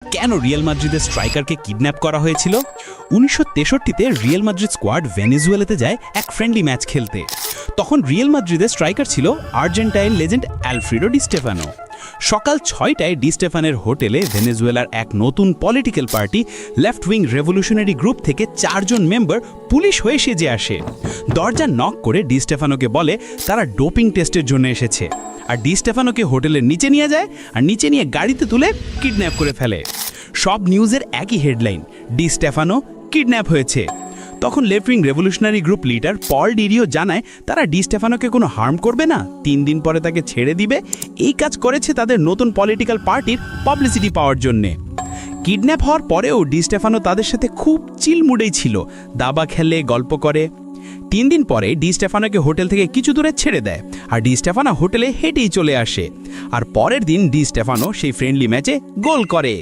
কেন রিয়াল মাদ্রিদের স্ট্রাইকারকে কিডন্যাপ করা হয়েছিল? 1963-তে রিয়াল মাদ্রিদ স্কোয়াড ভেনেজুয়েলাতে যায় এক ফ্রেন্ডলি ম্যাচ খেলতে। তখন রিয়াল মাদ্রিদের স্ট্রাইকার ছিল Argentine legend Alfredo Di Stefano. সকাল 6টায় ডি স্টেফানের হোটেলে ভেনেজুয়েলার এক নতুন political party left wing revolutionary group থেকে 4 জন মেম্বার পুলিশ হয়ে সেজে আসে। দরজা নক করে ডি স্টেফানোকে বলে তারা ডোপিং টেস্টের জন্য এসেছে, আর ডি স্টেফানোকে হোটেলের নিচে নিয়ে যায় আর নিচে নিয়ে গাড়িতে তুলে কিডন্যাপ করে ফেলে। সব নিউজের একই হেডলাইন, ডি স্টেফানো কিডন্যাপ হয়েছে। তখন left wing revolutionary group leader Paul Dirio জানায় তারা ডি স্টেফানোকে কোনো হার্ম করবে না, 3 দিন পরে তাকে ছেড়ে দিবে। এই কাজ করেছে তাদের নতুন পলিটিক্যাল পার্টির পাবলিসিটি পাওয়ার জন্যে। কিডন্যাপ হওয়ার পরেও ডি স্টেফানো তাদের সাথে খুব চিল মুডেই ছিল, দাবা খেলে, গল্প করে। 3 দিন পরে ডি স্টেফানোকে হোটেল থেকে কিছু দূরে ছেড়ে দেয়, আর ডি স্টেফানো হোটেলে হেঁটেই চলে আসে। আর পরের দিন ডি স্টেফানো সেই ফ্রেন্ডলি ম্যাচে গোল করে।